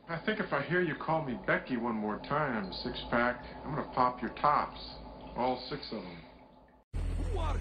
I think if I hear you call me Becky one more time, six-pack, I'm gonna pop your tops. All six of them. Who are you?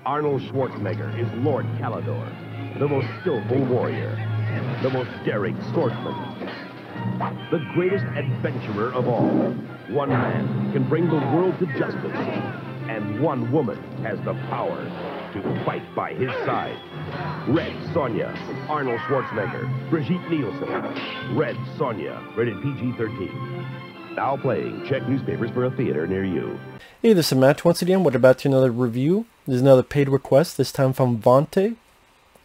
Arnold Schwarzenegger is Lord Calidor, the most skillful warrior, the most daring swordsman, the greatest adventurer of all. One man can bring the world to justice, and one woman has the power to fight by his side. Red Sonya, Arnold Schwarzenegger, Brigitte Nielsen. Red Sonya, rated PG-13. Now playing. Check newspapers for a theater near you. Hey, this is Matt once again. We're about to another review. There's another paid request, this time from Vonte.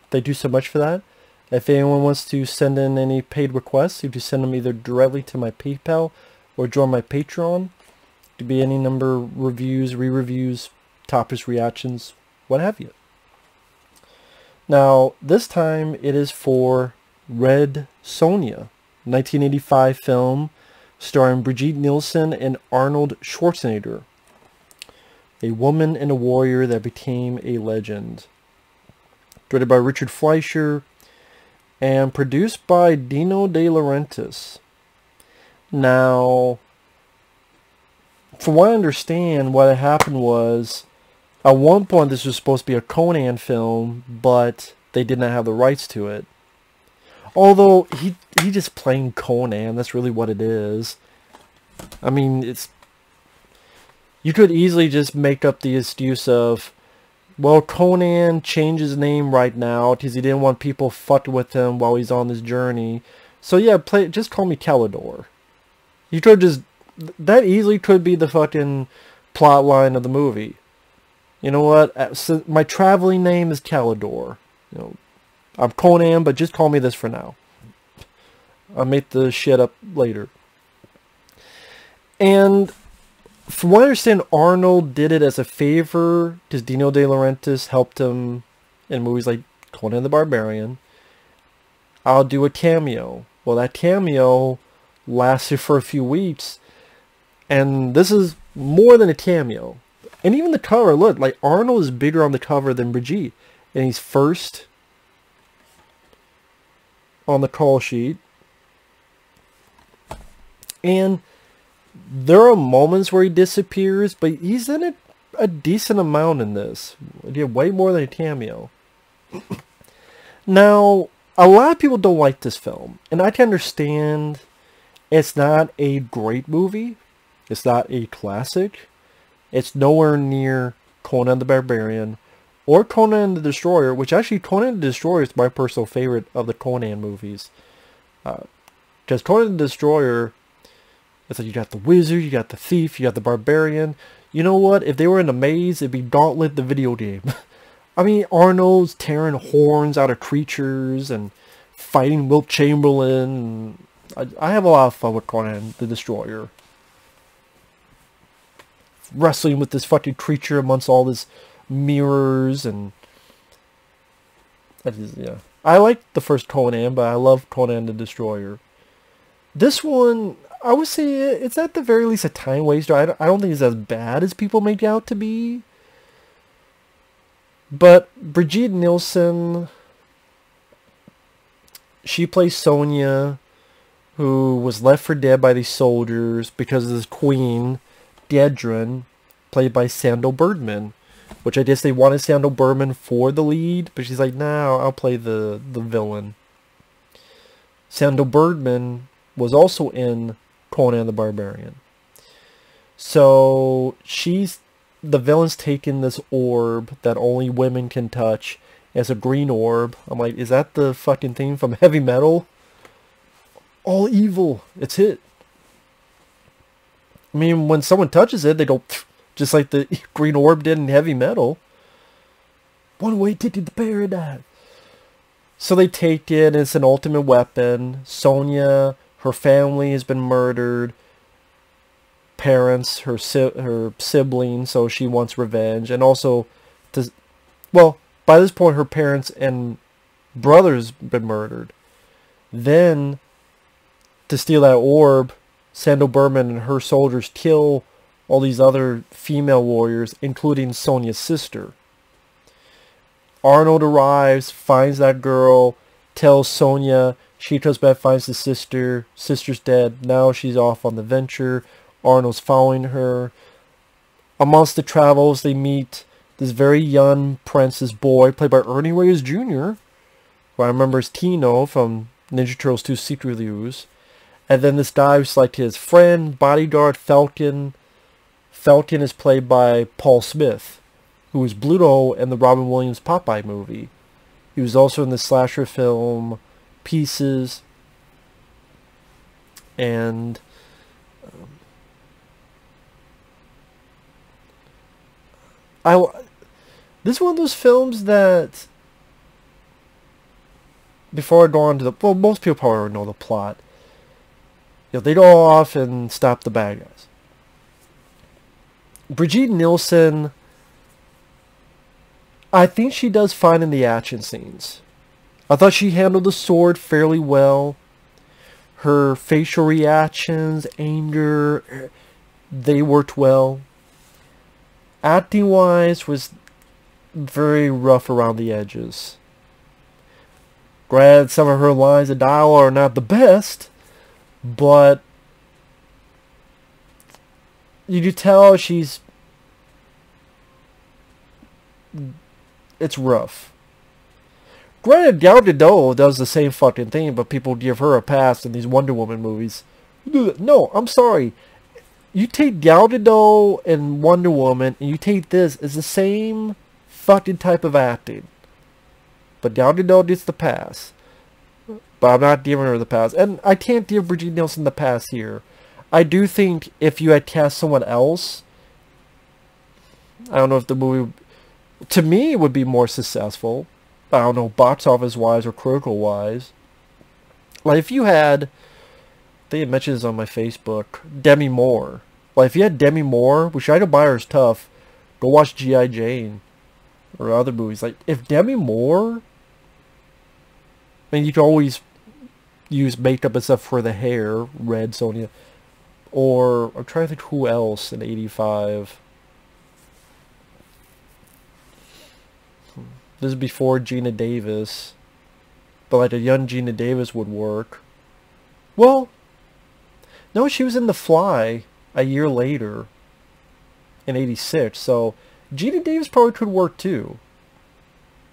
Thank you so much for that. If anyone wants to send in any paid requests, you can send them either directly to my PayPal or join my Patreon. It could be any number of reviews, re-reviews, topics, reactions, what have you. Now, this time it is for Red Sonya, 1985 film starring Brigitte Nielsen and Arnold Schwarzenegger. A woman and a warrior that became a legend. Directed by Richard Fleischer and produced by Dino De Laurentiis. Now, from what I understand, what had happened was, at one point this was supposed to be a Conan film, but they did not have the rights to it. Although, he just playing Conan, that's really what it is. I mean, you could easily just make up the excuse of, well, Conan changed his name right now because he didn't want people fucking with him while he's on this journey. So yeah, just call me Calidor. You could just, that easily could be the fucking plot line of the movie. You know what? So my traveling name is Calidor. You know, I'm Conan, but just call me this for now. I'll make the shit up later. And from what I understand, Arnold did it as a favor because Dino De Laurentiis helped him in movies like Conan the Barbarian. I'll do a cameo. Well, that cameo lasted for a few weeks, and this is more than a cameo. And even the cover, look, like Arnold is bigger on the cover than Brigitte, and he's first on the call sheet. And there are moments where he disappears, but he's in it a decent amount in this. Yeah, way more than a cameo. Now, a lot of people don't like this film, and I can understand. It's not a great movie. It's not a classic. It's nowhere near Conan the Barbarian or Conan the Destroyer, which actually Conan the Destroyer is my personal favorite of the Conan movies. Because Conan the Destroyer, it's like you got the wizard, you got the thief, you got the barbarian. You know what? If they were in a maze, it'd be Gauntlet the video game. I mean, Arnold's tearing horns out of creatures and fighting Wilt Chamberlain. I have a lot of fun with Conan the Destroyer. Wrestling with this fucking creature amongst all this mirrors and... yeah. I like the first Conan, but I love Conan the Destroyer. This one, I would say it's at the very least a time waster. I don't think it's as bad as people make it out to be. But Brigitte Nielsen, she plays Sonja, who was left for dead by these soldiers because of this queen, Dedrin, played by Sandahl Bergman. Which I guess they wanted Sandahl Bergman for the lead, but she's like, no, I'll play the villain. Sandahl Bergman was also in Conan the Barbarian. So the villain's taken this orb that only women can touch as a green orb. I'm like, is that the fucking theme from Heavy Metal? All evil. It's it. I mean, when someone touches it, they go, pfft, just like the green orb did in Heavy Metal. One-way ticket to paradise. So they take it, and it's an ultimate weapon. Sonja, her family has been murdered. Parents, her siblings, so she wants revenge. And also, by this point, her parents and brothers been murdered. Then, to steal that orb, Sandahl Bergman and her soldiers kill all these other female warriors, including Sonja's sister. Arnold arrives, finds that girl, tells Sonja, she goes back, finds the sister, sister's dead, now she's off on the venture, Arnold's following her. Amongst the travels, they meet this very young princess boy, played by Ernie Reyes Jr., who I remember as Tino from Ninja Turtles 2 Secret Reviews. And then this guy who's like his friend, bodyguard, Falcon. Falcon is played by Paul Smith, who was Bluto in the Robin Williams Popeye movie. He was also in the slasher film Pieces. And this is one of those films that, before I go on to the, well, most people probably already know the plot. They go off and stop the bad guys. Brigitte Nielsen, I think she does fine in the action scenes. I thought she handled the sword fairly well. Her facial reactions, anger, they worked well. Acting-wise was very rough around the edges. Granted, some of her lines of dialogue are not the best, but you can tell it's rough. Granted, Gal Gadot does the same fucking thing, but people give her a pass in these Wonder Woman movies. No, I'm sorry. You take Gal Gadot and Wonder Woman, and you take this, it's the same fucking type of acting. But Gal Gadot gets the pass. But I'm not giving her the pass. And I can't give Brigitte Nielsen the pass here. I do think if you had cast someone else, I don't know if the movie, to me, would be more successful. I don't know, box office wise or critical wise. Like if you had, I think it mentions on my Facebook, Demi Moore. Like if you had Demi Moore, which I don't buy her is tough, go watch G.I. Jane or other movies. Like if Demi Moore, I mean you can always use makeup and stuff for the hair, Red Sonya, or I'm trying to think who else in '85. This is before Gina Davis. But like a young Gina Davis would work. Well, no, she was in The Fly a year later. In '86. So Gina Davis probably could work too.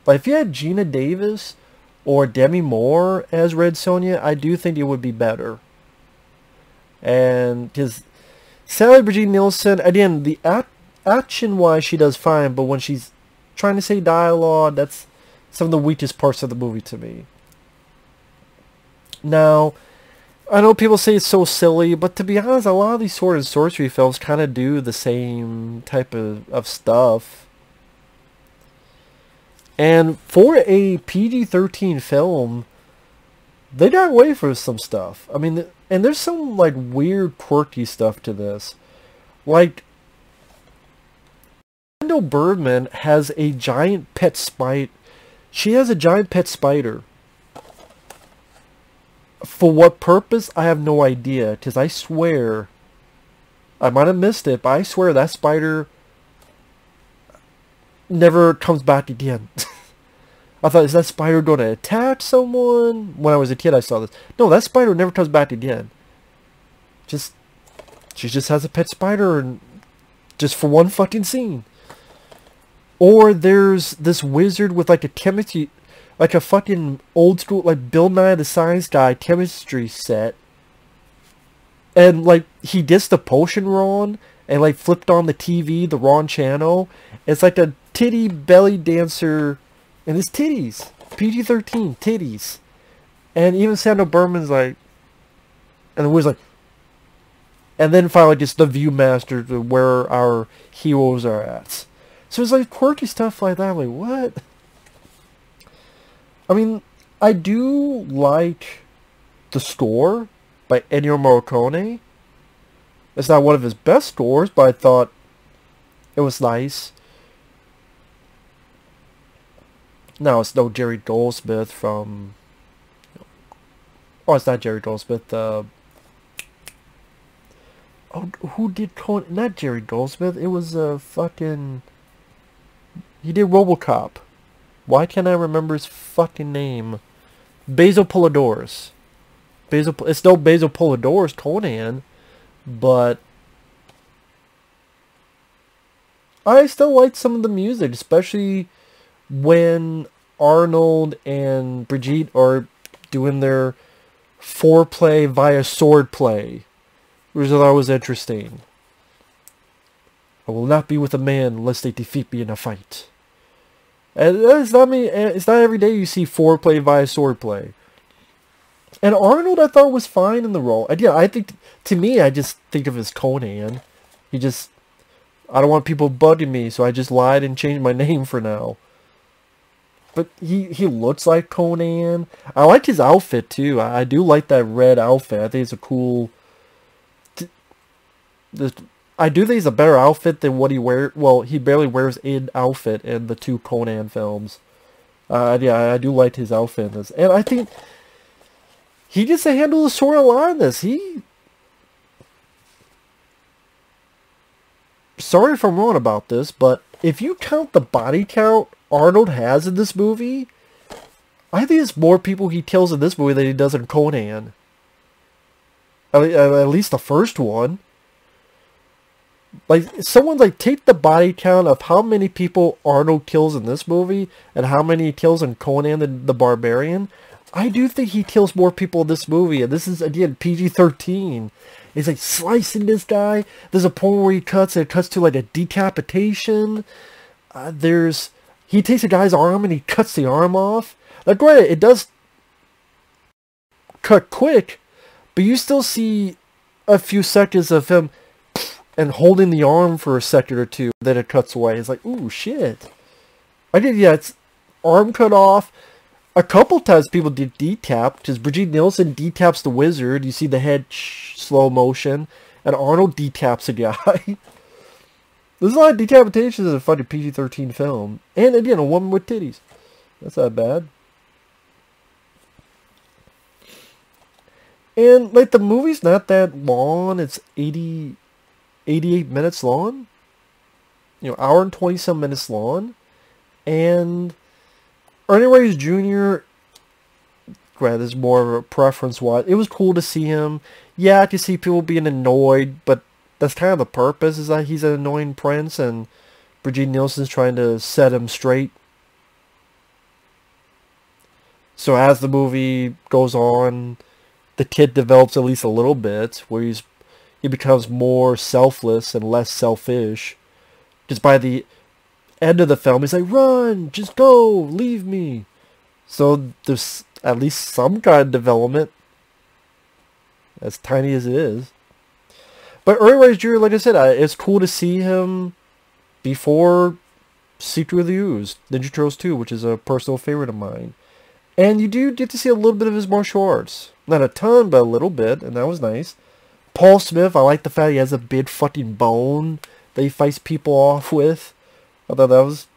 Like if you had Gina Davis or Demi Moore as Red Sonya, I do think it would be better. And because sadly Brigitte Nielsen, again, the action wise she does fine, but when she's trying to say dialogue, that's some of the weakest parts of the movie to me. Now, I know people say it's so silly, but to be honest, a lot of these sword and sorcery films kind of do the same type of stuff. And for a PG-13 film, they got away for some stuff. I mean, and there's some like weird, quirky stuff to this. Like, Sandahl Bergman has a giant pet spider. She has a giant pet spider. For what purpose, I have no idea. Because I swear, I might have missed it, but I swear that spider never comes back again. I thought, is that spider going to attack someone? When I was a kid, I saw this. No, that spider never comes back again. She just has a pet spider, and just for one fucking scene. Or there's this wizard with like a chemistry, like a fucking old school, like Bill Nye the Science Guy chemistry set. And like, he gets the potion wrong, and like flipped on the TV, the wrong channel. It's like a titty belly dancer, and it's titties. PG-13, titties. And even Sandahl Bergman's like, and the wizard's like, and then finally just the Viewmaster to where our heroes are at. So it's like quirky stuff like that. I'm like, what? I mean, I do like the score by Ennio Morricone. It's not one of his best scores, but I thought it was nice. Now, it's no Jerry Goldsmith from... Oh, it's not Jerry Goldsmith. Oh, who did Conan? Not Jerry Goldsmith. It was fucking... He did RoboCop. Why can't I remember his fucking name? Basil Polidorus. It's no Basil Polidorus Conan, but I still like some of the music, especially when Arnold and Brigitte are doing their foreplay via swordplay, which I thought was interesting. I will not be with a man unless they defeat me in a fight. And it's not every day you see foreplay via swordplay. And Arnold, I thought, was fine in the role. I think, to me, I just think of him as Conan. I don't want people bugging me, so I just lied and changed my name for now. But he looks like Conan. I like his outfit, too. I do like that red outfit. I think it's a cool... I do think it's a better outfit than what he wears. Well, he barely wears an outfit in the two Conan films. Yeah, I do like his outfit in this. And I think he gets to handle the story a lot in this. Sorry if I'm wrong about this, but if you count the body count Arnold has in this movie, I think it's more people he kills in this movie than he does in Conan. At least the first one. Like, someone, like, take the body count of how many people Arnold kills in this movie and how many he kills in Conan the Barbarian. I do think he kills more people in this movie, and this is, again, PG-13. He's, like, slicing this guy. There's a point where he cuts, and it cuts to, like, a decapitation. He takes a guy's arm, and he cuts the arm off. Like, granted, it does cut quick, but you still see a few seconds of him and holding the arm for a second or two, then it cuts away. It's like, ooh, shit. It's arm cut off. A couple times people did detap, because Brigitte Nielsen detaps the wizard. You see the head slow motion, and Arnold detaps a guy. There's a lot of decapitations in a fucking PG-13 film. And again, a woman with titties. That's not bad. And, like, the movie's not that long. It's 88 minutes long. Hour and 20-some minutes long. And Ernie Reyes Jr., granted, there's more of a preference-wise. It was cool to see him. Yeah, I could see people being annoyed, but that's kind of the purpose, is that he's an annoying prince, and Brigitte Nielsen's trying to set him straight. So as the movie goes on, the kid develops at least a little bit, where he becomes more selfless and less selfish. Because by the end of the film, he's like, run, just go, leave me. So there's at least some kind of development, as tiny as it is. But Ernie Reyes Jr., like I said, it's cool to see him before Secret of the Ooze, Ninja Turtles 2, which is a personal favorite of mine. And you do get to see a little bit of his martial arts. Not a ton, but a little bit, and that was nice. Paul Smith, I like the fact he has a big fucking bone that he fights people off with. I thought that was...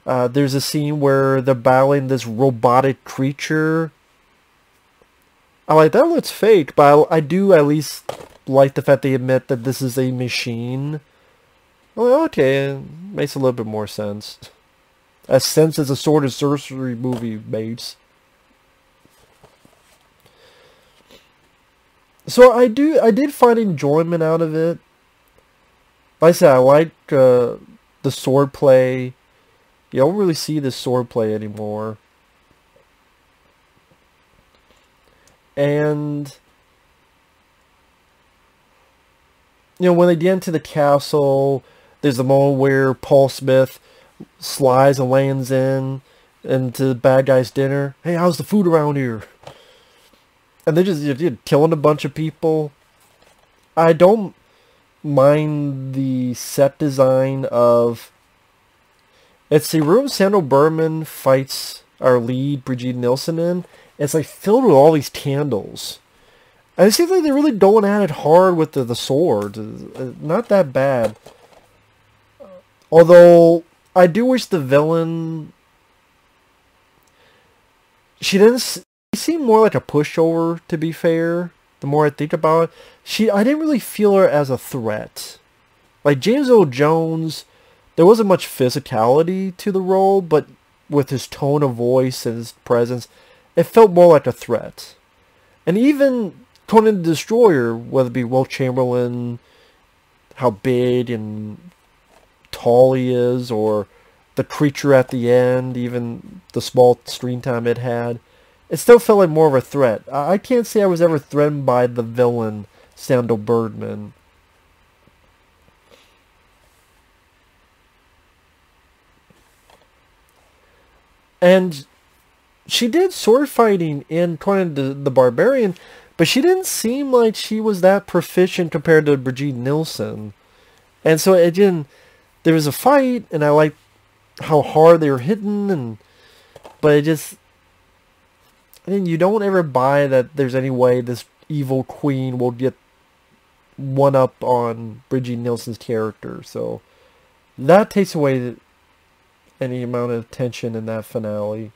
there's a scene where they're battling this robotic creature. I like that looks fake, but I do at least like the fact they admit that this is a machine. I'm like, okay, it makes a little bit more sense. As sense as a sword and sorcery movie makes. So I did find enjoyment out of it. Like I said, I like the sword play. You don't really see the sword play anymore. And you know, when they get into the castle, there's a moment where Paul Smith slides and lands into the bad guy's dinner. Hey, how's the food around here? And they're just killing a bunch of people. I don't mind the set design of... It's the room Sandahl Bergman fights our lead, Brigitte Nielsen, in. It's like filled with all these candles. And it seems like they're really going at it hard with the sword. Not that bad. Although, I do wish the villain... She seemed more like a pushover, to be fair. The more I think about it. I didn't really feel her as a threat. Like, James Earl Jones, there wasn't much physicality to the role, but with his tone of voice and his presence, it felt more like a threat. And even Conan the Destroyer, whether it be Will Chamberlain, how big and tall he is, or the creature at the end, even the small screen time it had, it still felt like more of a threat. I can't say I was ever threatened by the villain, Sandahl Bergman. And she did sword fighting in Conan the Barbarian, but she didn't seem like she was that proficient compared to Brigitte Nielsen. And so it didn't... There was a fight, and I liked how hard they were hitting, but it just... I mean, you don't ever buy that there's any way this evil queen will get one up on Brigitte Nielsen's character. So that takes away any amount of tension in that finale.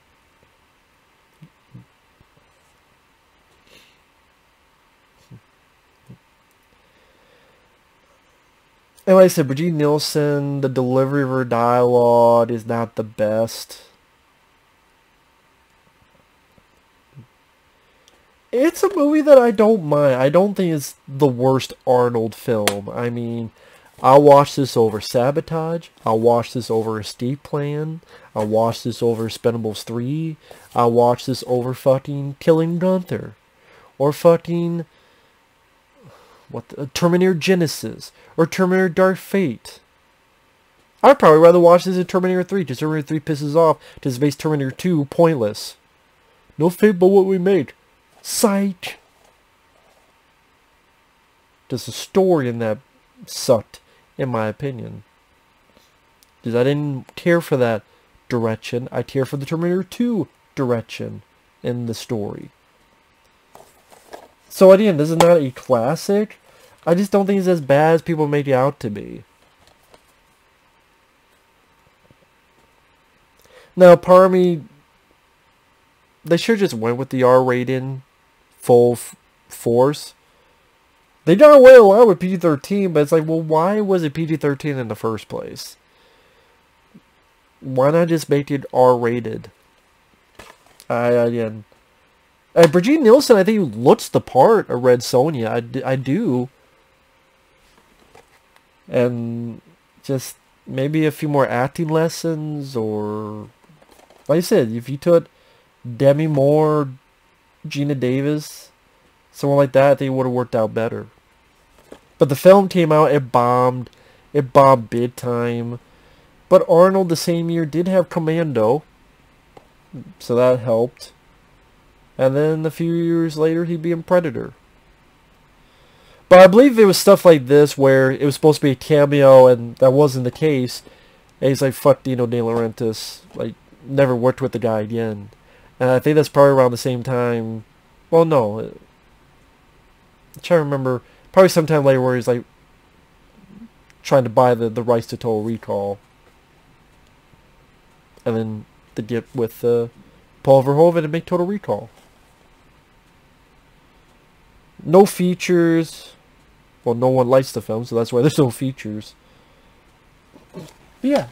And like I said, Brigitte Nielsen, the delivery of her dialogue is not the best. It's a movie that I don't mind. I don't think it's the worst Arnold film. I mean, I'll watch this over Sabotage. I'll watch this over Escape Plan. I'll watch this over Expendables 3. I'll watch this over fucking Killing Gunther. Or fucking... Terminator Genesis. Or Terminator Dark Fate. I'd probably rather watch this than Terminator 3. Because Terminator 3 pisses off. Just makes Terminator 2 pointless. No fate but what we made. Psych. Just the story in that sucked, in my opinion. Because I didn't care for that direction. I care for the Terminator 2 direction in the story. So again, this is not a classic. I just don't think it's as bad as people make it out to be. Now, part of me, they should just went with the R rating full force. They got away a lot with PG-13, but it's like, well, why was it PG-13 in the first place? Why not just make it R-rated? Again, Brigitte Nielsen, I think, looks the part of Red Sonya. I do. And just maybe a few more acting lessons, or... Like I said, if you took Demi Moore, Gina Davis, someone like that, I think it would have worked out better. But the film came out, it bombed. It bombed big time. But Arnold the same year did have Commando, so that helped. And then a few years later, he'd be in Predator. But I believe there was stuff like this where it was supposed to be a cameo, and that wasn't the case. And he's like, fuck Dino De Laurentiis. Like, never worked with the guy again. And I think that's probably around the same time. Well, no. I'm trying to remember. Probably sometime later where he's like trying to buy the rights to Total Recall. And then to get with Paul Verhoeven and make Total Recall. No features. Well, no one likes the film, so that's why there's no features. But yeah.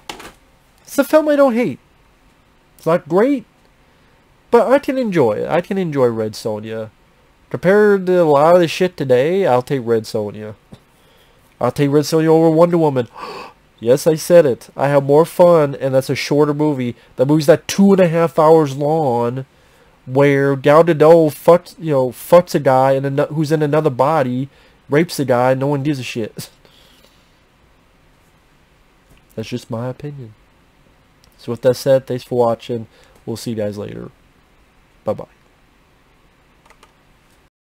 It's a film I don't hate. It's not great, but I can enjoy it. I can enjoy Red Sonya. Compared to a lot of the shit today, I'll take Red Sonya. I'll take Red Sonya over Wonder Woman. Yes, I said it. I have more fun, and that's a shorter movie. The movie's that 2.5 hours long, where Gal Gadot fucks a guy who's in another body, rapes a guy, and no one gives a shit. That's just my opinion. So with that said, thanks for watching. We'll see you guys later. Bye-bye.